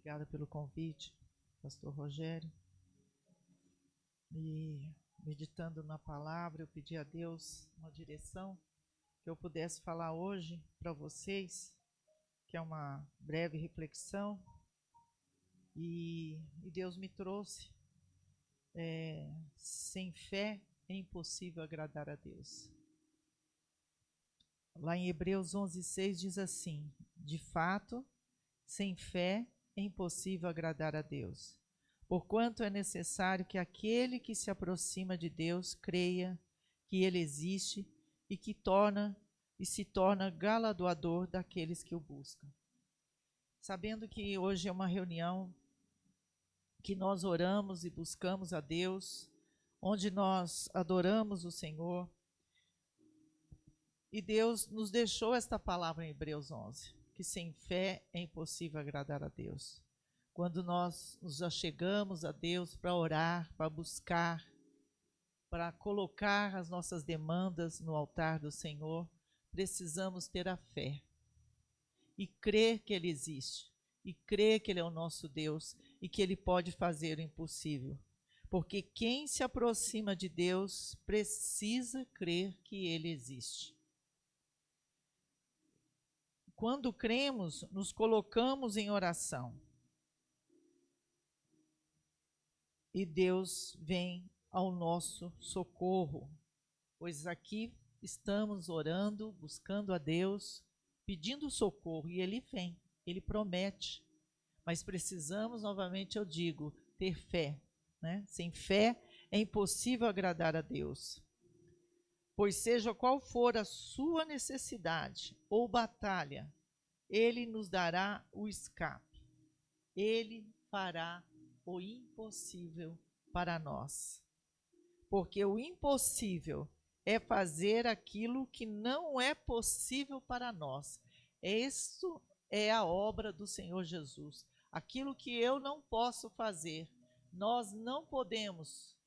Obrigada pelo convite, pastor Rogério. E meditando na palavra, eu pedi a Deus uma direção que eu pudesse falar hoje para vocês, que é uma breve reflexão. E Deus me trouxe, sem fé é impossível agradar a Deus. Lá em Hebreus 11:6 diz assim: de fato, sem fé é impossível agradar a Deus, porquanto é necessário que aquele que se aproxima de Deus creia que Ele existe e se torna galardoador daqueles que o buscam. Sabendo que hoje é uma reunião que nós oramos e buscamos a Deus, onde nós adoramos o Senhor, e Deus nos deixou esta palavra em Hebreus 11, que sem fé é impossível agradar a Deus. Quando nós nos achegamos a Deus para orar, para buscar, para colocar as nossas demandas no altar do Senhor, precisamos ter a fé e crer que Ele existe, e crer que Ele é o nosso Deus e que Ele pode fazer o impossível. Porque quem se aproxima de Deus precisa crer que Ele existe. Quando cremos, nos colocamos em oração. E Deus vem ao nosso socorro, pois aqui estamos orando, buscando a Deus, pedindo socorro, e Ele vem, Ele promete. Mas precisamos, novamente eu digo, ter fé, né? Sem fé é impossível agradar a Deus. Pois seja qual for a sua necessidade ou batalha, Ele nos dará o escape. Ele fará o impossível para nós. Porque o impossível é fazer aquilo que não é possível para nós. Isso é a obra do Senhor Jesus. Aquilo que eu não posso fazer, nós não podemos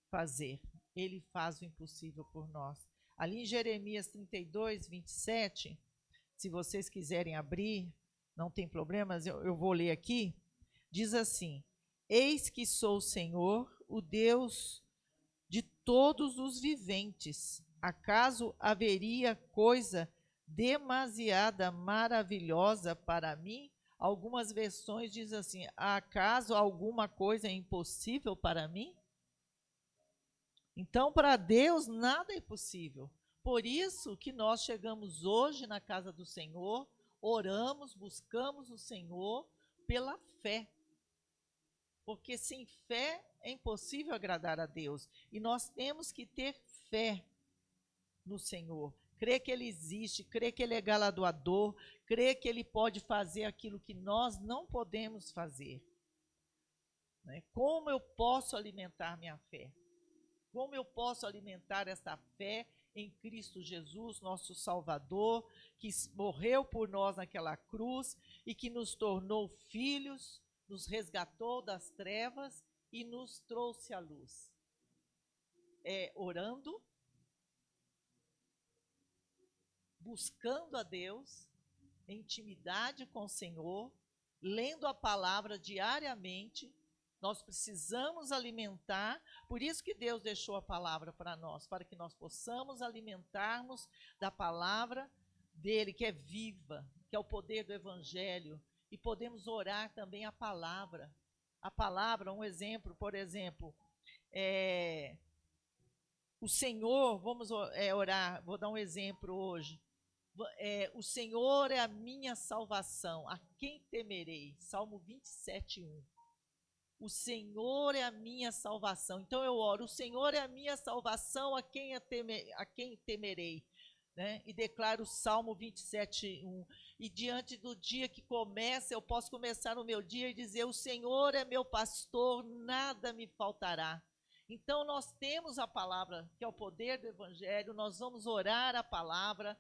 fazer. Ele faz o impossível por nós. Ali em Jeremias 32:27, se vocês quiserem abrir, não tem problemas, eu vou ler aqui. Diz assim: eis que sou o Senhor, o Deus de todos os viventes. Acaso haveria coisa demasiada maravilhosa para mim? Algumas versões dizem assim: acaso alguma coisa é impossível para mim? Então, para Deus, nada é impossível. Por isso que nós chegamos hoje na casa do Senhor, oramos, buscamos o Senhor pela fé. Porque sem fé é impossível agradar a Deus. E nós temos que ter fé no Senhor. Crer que Ele existe, crer que Ele é galardoador, crer que Ele pode fazer aquilo que nós não podemos fazer. Como eu posso alimentar minha fé? Como eu posso alimentar essa fé em Cristo Jesus, nosso Salvador, que morreu por nós naquela cruz e que nos tornou filhos, nos resgatou das trevas e nos trouxe à luz? Orando, buscando a Deus, em intimidade com o Senhor, lendo a palavra diariamente. Nós precisamos alimentar, por isso que Deus deixou a palavra para nós, para que nós possamos alimentarmos da palavra dele, que é viva, que é o poder do Evangelho, e podemos orar também a palavra. A palavra, um exemplo, por exemplo, o Senhor, vamos orar, vou dar um exemplo hoje. O Senhor é a minha salvação, a quem temerei? Salmo 27:1. O Senhor é a minha salvação. Então eu oro, o Senhor é a minha salvação, a quem temerei? Né? E declaro o Salmo 27:1. E diante do dia que começa, eu posso começar o meu dia e dizer: o Senhor é meu pastor, nada me faltará. Então nós temos a palavra, que é o poder do Evangelho, nós vamos orar a palavra.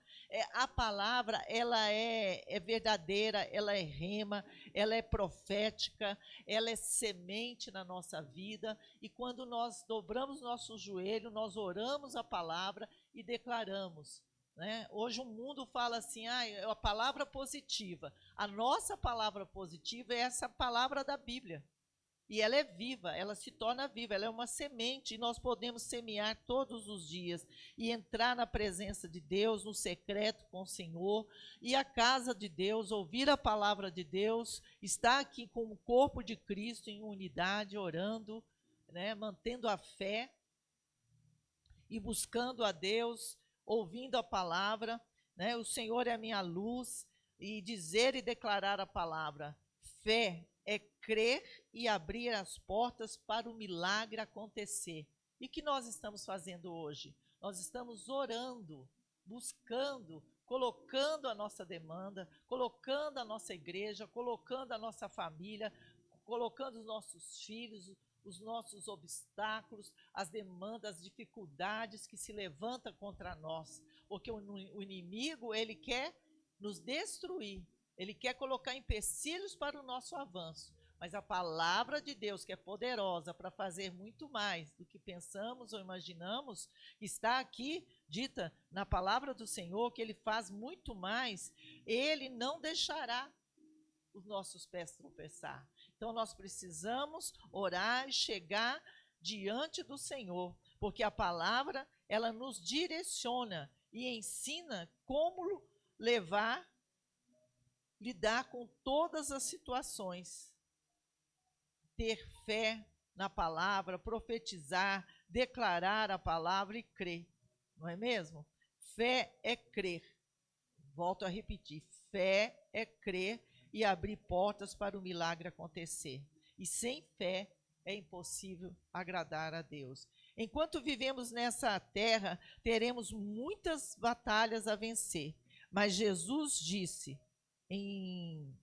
A palavra, ela é verdadeira, ela é rema, ela é profética, ela é semente na nossa vida. E quando nós dobramos nosso joelho, nós oramos a palavra e declaramos, né? Hoje o mundo fala assim, é a palavra positiva. A nossa palavra positiva é essa palavra da Bíblia. E ela é viva, ela se torna viva, ela é uma semente, e nós podemos semear todos os dias e entrar na presença de Deus, no secreto com o Senhor, e a casa de Deus, ouvir a palavra de Deus, estar aqui com o corpo de Cristo em unidade, orando, né, mantendo a fé e buscando a Deus, ouvindo a palavra, né? O Senhor é a minha luz, e dizer e declarar a palavra. Fé é crer e abrir as portas para o milagre acontecer. E o que nós estamos fazendo hoje? Nós estamos orando, buscando, colocando a nossa demanda, colocando a nossa igreja, colocando a nossa família, colocando os nossos filhos, os nossos obstáculos, as demandas, as dificuldades que se levantam contra nós. Porque o inimigo, ele quer nos destruir, ele quer colocar empecilhos para o nosso avanço. Mas a palavra de Deus, que é poderosa para fazer muito mais do que pensamos ou imaginamos, está aqui dita na palavra do Senhor, que ele faz muito mais, ele não deixará os nossos pés tropeçar. Então nós precisamos orar e chegar diante do Senhor, porque a palavra, ela nos direciona e ensina como lidar com todas as situações. Ter fé na palavra, profetizar, declarar a palavra e crer, não é mesmo? Fé é crer. Volto a repetir, fé é crer e abrir portas para o milagre acontecer. E sem fé é impossível agradar a Deus. Enquanto vivemos nessa terra, teremos muitas batalhas a vencer. Mas Jesus disse em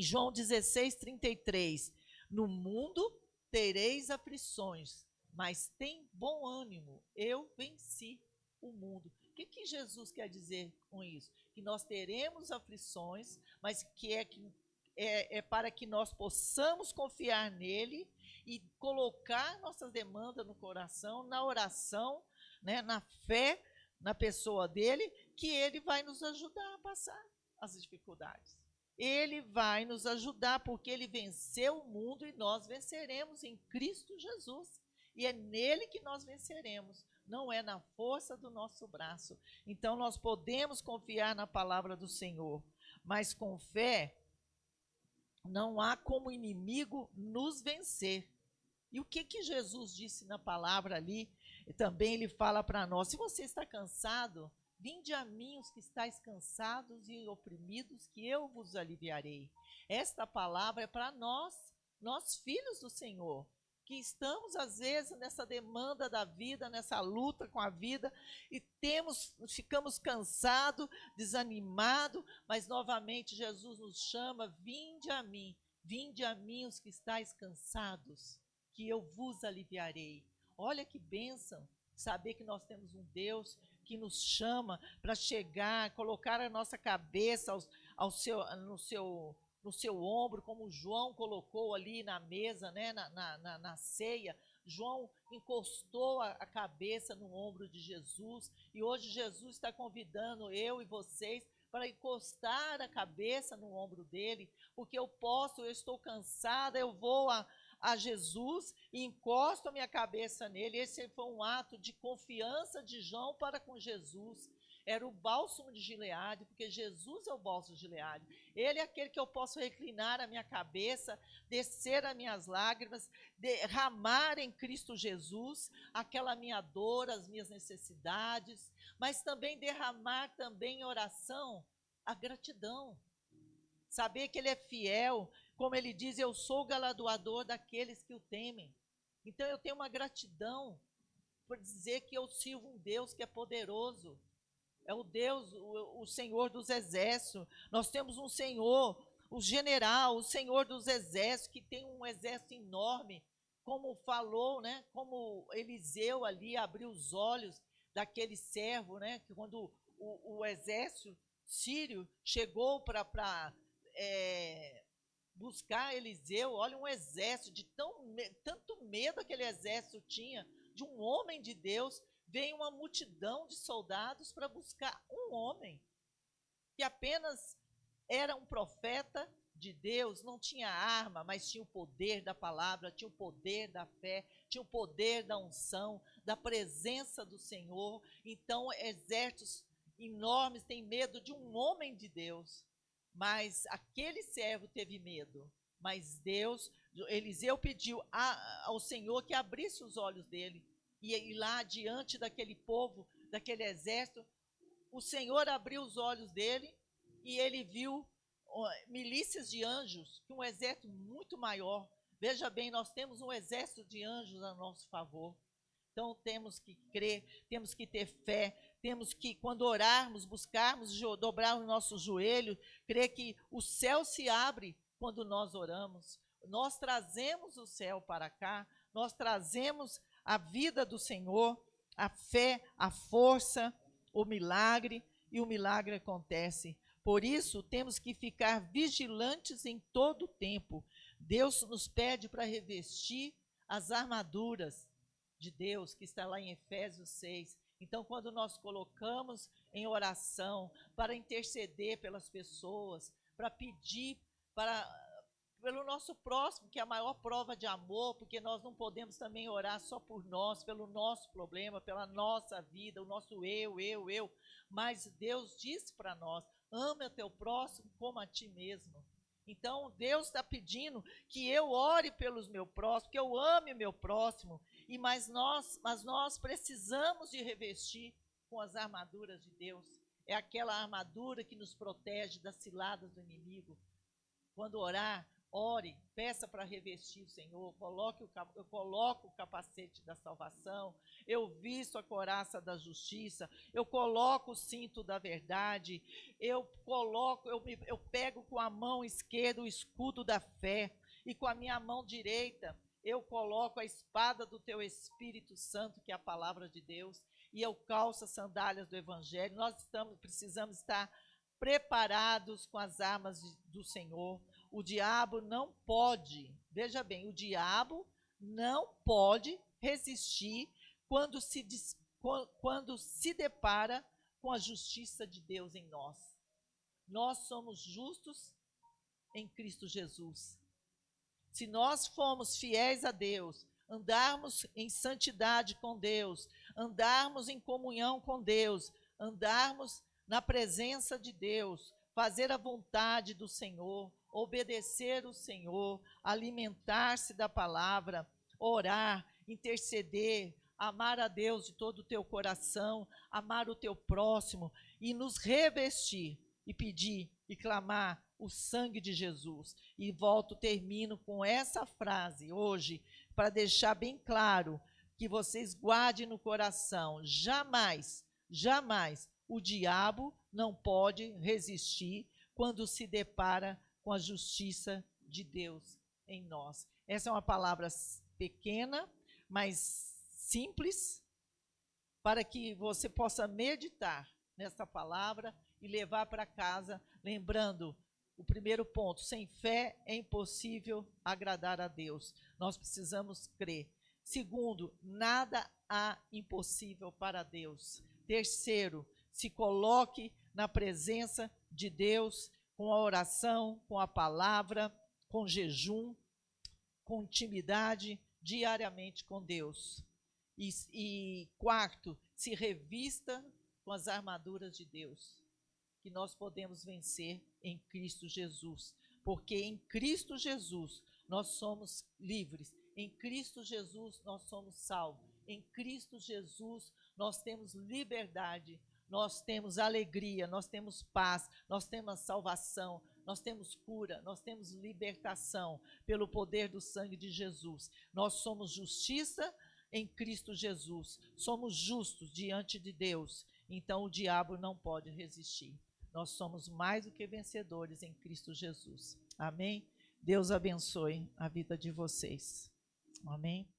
João 16:33, no mundo tereis aflições, mas tem bom ânimo, eu venci o mundo. O que Jesus quer dizer com isso? Que nós teremos aflições, mas que é para que nós possamos confiar nele e colocar nossas demandas no coração, na oração, né, na fé, na pessoa dele, que ele vai nos ajudar a passar as dificuldades. Ele vai nos ajudar, porque ele venceu o mundo e nós venceremos em Cristo Jesus. E é nele que nós venceremos, não é na força do nosso braço. Então nós podemos confiar na palavra do Senhor, mas com fé não há como inimigo nos vencer. E o que Jesus disse na palavra ali, também ele fala para nós, se você está cansado, vinde a mim os que estáis cansados e oprimidos, que eu vos aliviarei. Esta palavra é para nós filhos do Senhor, que estamos às vezes nessa demanda da vida, nessa luta com a vida, e ficamos cansados, desanimados, mas novamente Jesus nos chama, vinde a mim os que estáis cansados, que eu vos aliviarei. Olha que bênção saber que nós temos um Deus que nos chama para chegar, colocar a nossa cabeça no seu ombro, como João colocou ali na mesa, né, na ceia. João encostou a cabeça no ombro de Jesus, e hoje Jesus está convidando eu e vocês para encostar a cabeça no ombro dele, porque eu estou cansada, eu vou a Jesus e encosto a minha cabeça nele. Esse foi um ato de confiança de João para com Jesus. Era o bálsamo de Gileade, porque Jesus é o bálsamo de Gileade. Ele é aquele que eu posso reclinar a minha cabeça, descer as minhas lágrimas, derramar em Cristo Jesus aquela minha dor, as minhas necessidades, mas também derramar também em oração a gratidão. Saber que ele é fiel, como ele diz, eu sou o galardoador daqueles que o temem. Então eu tenho uma gratidão por dizer que eu sirvo um Deus que é poderoso. É o Deus, o Senhor dos exércitos. Nós temos um Senhor, o general, o Senhor dos exércitos, que tem um exército enorme, como falou, né? Como Eliseu ali abriu os olhos daquele servo, né? Que quando o exército sírio chegou para buscar Eliseu, olha, um exército, tanto medo aquele exército tinha, de um homem de Deus, veio uma multidão de soldados para buscar um homem que apenas era um profeta de Deus, não tinha arma, mas tinha o poder da palavra, tinha o poder da fé, tinha o poder da unção, da presença do Senhor. Então, exércitos enormes têm medo de um homem de Deus, mas aquele servo teve medo. Mas Deus, Eliseu pediu ao Senhor que abrisse os olhos dele, e lá diante daquele povo, daquele exército, o Senhor abriu os olhos dele e ele viu milícias de anjos, um exército muito maior. Veja bem, nós temos um exército de anjos a nosso favor. Então temos que crer, temos que ter fé, temos que, quando orarmos, buscarmos, dobrar o nosso joelho, crer que o céu se abre quando nós oramos. Nós trazemos o céu para cá, nós trazemos a vida do Senhor, a fé, a força, o milagre, e o milagre acontece. Por isso, temos que ficar vigilantes em todo o tempo. Deus nos pede para revestir as armaduras de Deus, que está lá em Efésios 6. Então, quando nós colocamos em oração para interceder pelas pessoas, para pedir pelo nosso próximo, que é a maior prova de amor, porque nós não podemos também orar só por nós, pelo nosso problema, pela nossa vida, o nosso eu. Mas Deus disse para nós: ame o teu próximo como a ti mesmo. Então, Deus está pedindo que eu ore pelos meus próximos, que eu ame o meu próximo, mas nós precisamos de revestir com as armaduras de Deus. É aquela armadura que nos protege das ciladas do inimigo. Quando orar, ore, peça para revestir o Senhor, eu coloco o capacete da salvação, eu visto a couraça da justiça, eu coloco o cinto da verdade, eu pego com a mão esquerda o escudo da fé, e com a minha mão direita eu coloco a espada do teu Espírito Santo, que é a palavra de Deus, e eu calço as sandálias do Evangelho. Nós precisamos estar preparados com as armas do Senhor. O diabo não pode, veja bem, o diabo não pode resistir quando se depara com a justiça de Deus em nós. Nós somos justos em Cristo Jesus. Se nós formos fiéis a Deus, andarmos em santidade com Deus, andarmos em comunhão com Deus, andarmos na presença de Deus, fazer a vontade do Senhor, obedecer o Senhor, alimentar-se da palavra, orar, interceder, amar a Deus de todo o teu coração, amar o teu próximo e nos revestir e pedir e clamar o sangue de Jesus. E termino com essa frase hoje, para deixar bem claro, que vocês guardem no coração: jamais, jamais o diabo não pode resistir quando se depara com a justiça de Deus em nós. Essa é uma palavra pequena, mas simples, para que você possa meditar nessa palavra e levar para casa, lembrando o primeiro ponto: sem fé é impossível agradar a Deus. Nós precisamos crer. Segundo, nada há impossível para Deus. Terceiro, se coloque na presença de Deus com a oração, com a palavra, com jejum, com intimidade diariamente com Deus. E quarto, se revista com as armaduras de Deus, que nós podemos vencer em Cristo Jesus, porque em Cristo Jesus nós somos livres, em Cristo Jesus nós somos salvos, em Cristo Jesus nós temos liberdade, nós temos alegria, nós temos paz, nós temos salvação, nós temos cura, nós temos libertação pelo poder do sangue de Jesus. Nós somos justiça em Cristo Jesus, somos justos diante de Deus, então o diabo não pode resistir. Nós somos mais do que vencedores em Cristo Jesus. Amém? Deus abençoe a vida de vocês. Amém?